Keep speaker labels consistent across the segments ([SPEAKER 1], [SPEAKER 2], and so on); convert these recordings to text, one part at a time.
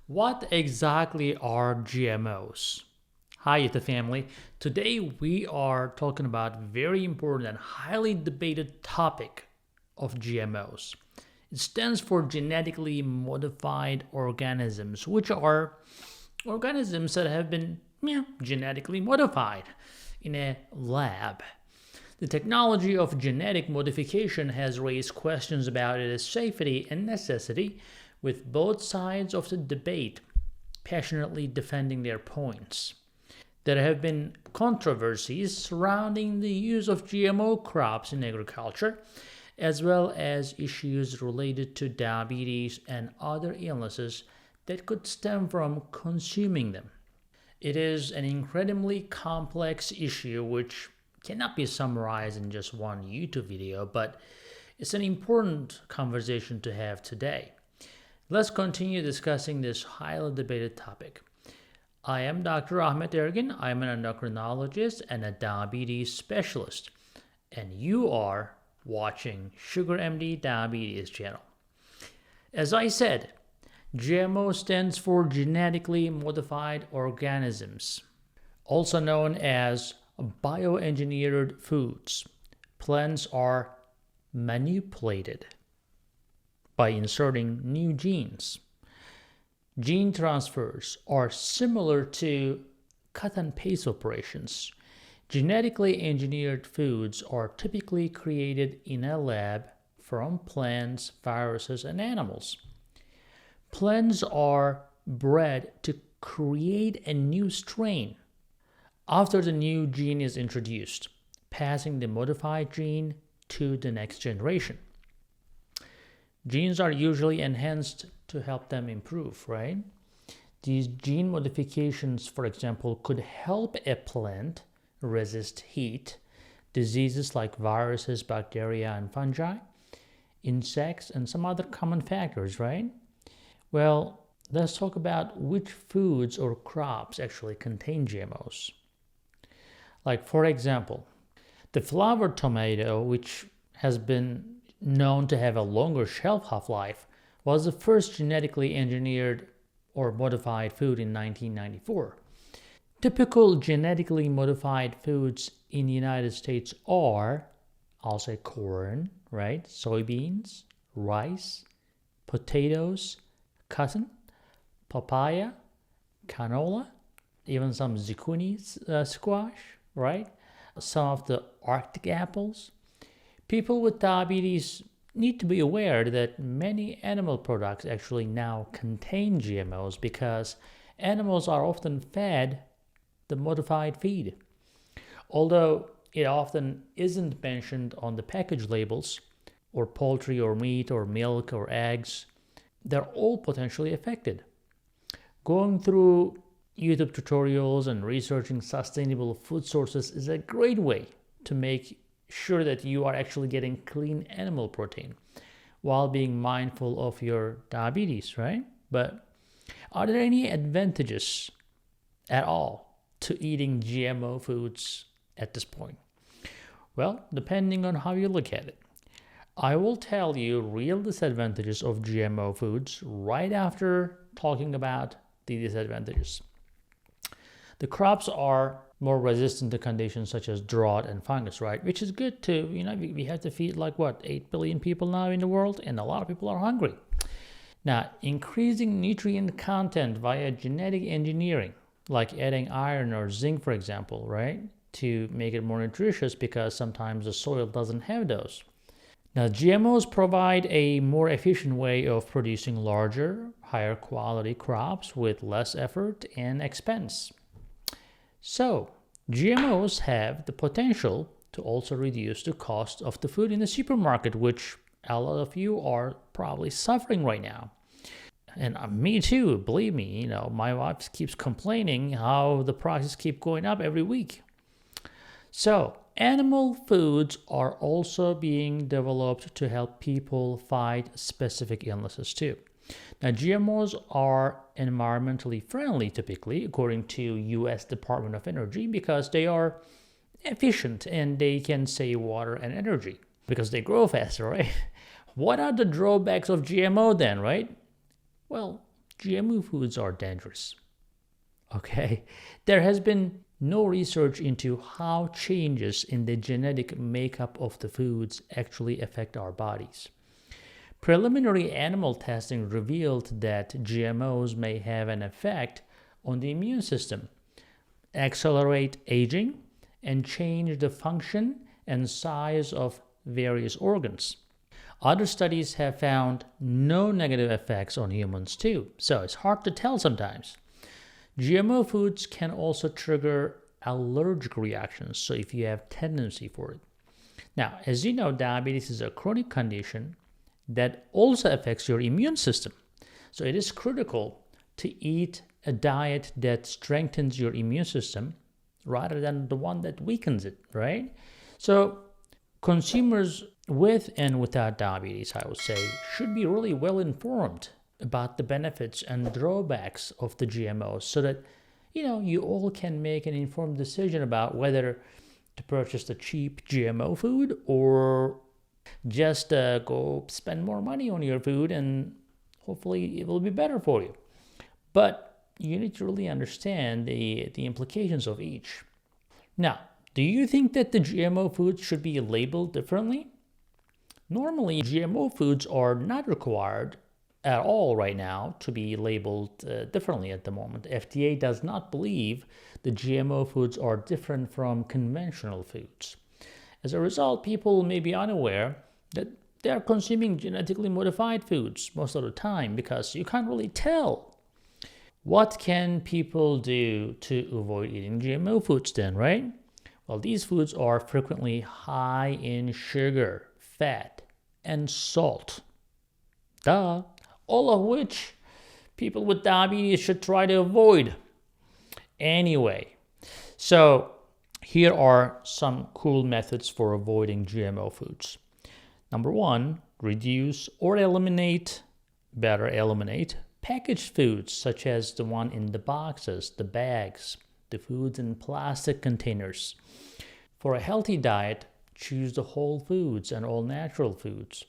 [SPEAKER 1] What exactly are GMOs? Hi, YouTube family. Today we are talking about very important and highly debated topic of GMOs. It stands for genetically modified organisms, which are organisms that have been genetically modified in a lab. The technology of genetic modification has raised questions about its safety and necessity, with both sides of the debate passionately defending their points. There have been controversies surrounding the use of GMO crops in agriculture, as well as issues related to diabetes and other illnesses that could stem from consuming them. It is an incredibly complex issue which cannot be summarized in just one YouTube video, but it's an important conversation to have today. Let's continue discussing this highly debated topic. I am Dr. Ahmet Ergin. I'm an endocrinologist and a diabetes specialist, and you are watching Sugar MD Diabetes channel. As I said, GMO stands for genetically modified organisms, also known as bioengineered foods. Plants are manipulated by inserting new genes. Gene transfers are similar to cut and paste operations. Genetically engineered foods are typically created in a lab from plants, viruses, and animals. Plants are bred to create a new strain after the new gene is introduced, passing the modified gene to the next generation. Genes are usually enhanced to help them improve, right? These gene modifications, for example, could help a plant resist heat, diseases like viruses, bacteria, and fungi, insects, and some other common factors, right? Well, let's talk about which foods or crops actually contain GMOs. Like, for example, the flower tomato, which has been known to have a longer shelf half-life, was the first genetically engineered or modified food in 1994. Typical genetically modified foods in the United States are, I'll say corn, right? Soybeans, rice, potatoes, cotton, papaya, canola, even some zucchini squash, right? Some of the Arctic apples. People with diabetes need to be aware that many animal products actually now contain GMOs because animals are often fed the modified feed. Although it often isn't mentioned on the package labels, or poultry or meat or milk or eggs, they're all potentially affected. Going through YouTube tutorials and researching sustainable food sources is a great way to make sure that you are actually getting clean animal protein while being mindful of your diabetes, right? But are there any advantages at all to eating GMO foods at this point? Well, depending on how you look at it. I will tell you real disadvantages of GMO foods right after talking about the disadvantages. The crops are more resistant to conditions such as drought and fungus, right? Which is good too. We have to feed 8 billion people now in the world, and a lot of people are hungry. Now, increasing nutrient content via genetic engineering, like adding iron or zinc, for example, right? To make it more nutritious because sometimes the soil doesn't have those. Now, GMOs provide a more efficient way of producing larger, higher quality crops with less effort and expense. So, GMOs have the potential to also reduce the cost of the food in the supermarket, which a lot of you are probably suffering right now. And me too, believe me, my wife keeps complaining how the prices keep going up every week. So, animal foods are also being developed to help people fight specific illnesses too. Now, GMOs are environmentally friendly typically, according to US Department of Energy, because they are efficient and they can save water and energy because they grow faster, right? What are the drawbacks of GMO then, right? Well, GMO foods are dangerous. Okay, there has been no research into how changes in the genetic makeup of the foods actually affect our bodies. Preliminary animal testing revealed that GMOs may have an effect on the immune system, accelerate aging, and change the function and size of various organs. Other studies have found no negative effects on humans too, so it's hard to tell sometimes. GMO foods can also trigger allergic reactions, so if you have tendency for it. Now, as you know, diabetes is a chronic condition that also affects your immune system. So it is critical to eat a diet that strengthens your immune system rather than the one that weakens it, right? So consumers with and without diabetes, I would say, should be really well informed about the benefits and drawbacks of the GMOs so that you all can make an informed decision about whether to purchase the cheap GMO food or just go spend more money on your food and hopefully it will be better for you. But you need to really understand the implications of each. Now, do you think that the GMO foods should be labeled differently? Normally, GMO foods are not required at all right now to be labeled differently at the moment. FDA does not believe the GMO foods are different from conventional foods. As a result, people may be unaware that they are consuming genetically modified foods most of the time because you can't really tell. What can people do to avoid eating GMO foods then, right? Well, these foods are frequently high in sugar, fat, and salt. Duh. All of which people with diabetes should try to avoid. Anyway, so here are some cool methods for avoiding GMO foods. Number one, reduce or eliminate, packaged foods such as the one in the boxes, the bags, the foods in plastic containers. For a healthy diet, choose the whole foods and all natural foods.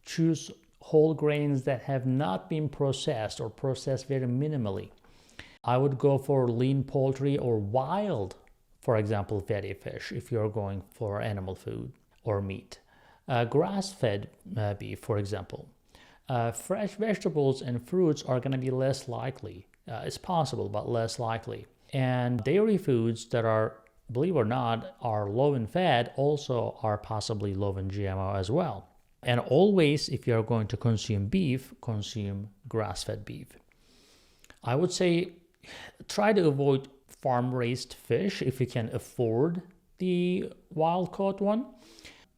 [SPEAKER 1] Choose whole grains that have not been processed or processed very minimally. I would go for lean poultry or wild, for example, fatty fish if you're going for animal food or meat. Grass-fed beef, for example. Fresh vegetables and fruits are going to be less likely. It's possible, but less likely. And dairy foods that are, believe it or not, are low in fat also are possibly low in GMO as well. And always, if you're going to consume beef, consume grass-fed beef. I would say try to avoid farm-raised fish if you can afford the wild-caught one.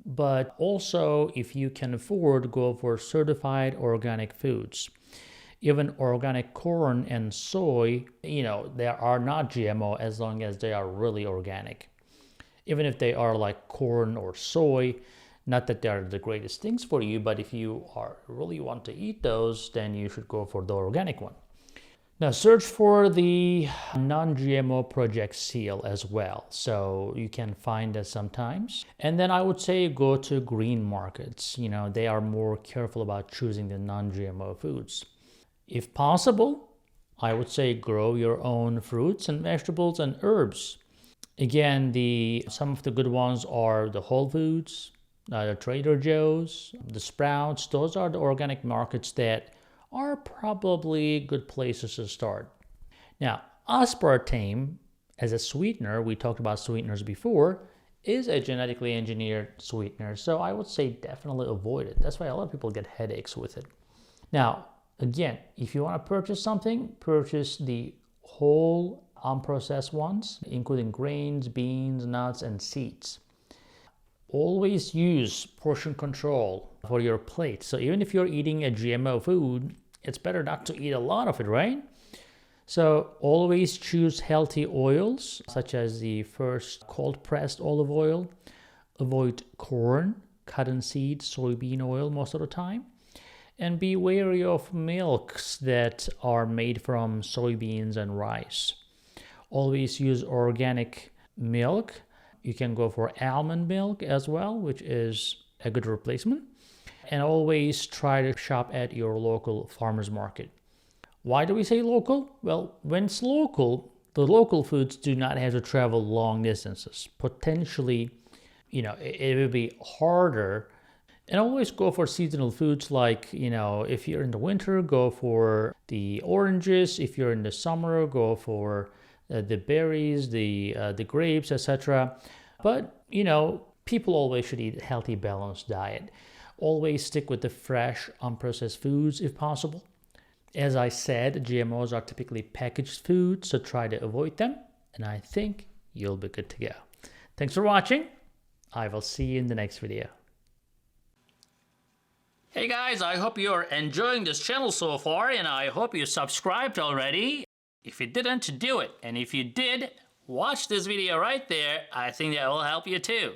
[SPEAKER 1] But also, if you can afford, go for certified organic foods. Even organic corn and soy, they are not GMO as long as they are really organic. Even if they are like corn or soy, not that they are the greatest things for you, but if you really want to eat those, then you should go for the organic one. Now, search for the non-GMO project seal as well, so you can find it sometimes. And then I would say go to green markets. They are more careful about choosing the non-GMO foods. If possible, I would say grow your own fruits and vegetables and herbs. Again, some of the good ones are the Whole Foods, the Trader Joe's, the Sprouts. Those are the organic markets that are probably good places to start. Now, aspartame as a sweetener, we talked about sweeteners before, is a genetically engineered sweetener. So I would say definitely avoid it. That's why a lot of people get headaches with it. Now, again, if you want to purchase something, purchase the whole unprocessed ones, including grains, beans, nuts, and seeds. Always use portion control for your plate. So even if you're eating a GMO food, it's better not to eat a lot of it, right? So always choose healthy oils, such as the first cold-pressed olive oil. Avoid corn, cottonseed, soybean oil most of the time. And be wary of milks that are made from soybeans and rice. Always use organic milk. You can go for almond milk as well, which is a good replacement. And always try to shop at your local farmer's market. Why do we say local? Well, when it's local, the local foods do not have to travel long distances. Potentially, it would be harder. And always go for seasonal foods like, if you're in the winter, go for the oranges. If you're in the summer, go for the berries, the grapes, etc. But, people always should eat a healthy, balanced diet. Always stick with the fresh, unprocessed foods if possible. As I said, GMOs are typically packaged foods, so try to avoid them. And I think you'll be good to go. Thanks for watching. I will see you in the next video. Hey guys, I hope you're enjoying this channel so far, and I hope you subscribed already. If you didn't, do it. And if you did, watch this video right there. I think that will help you too.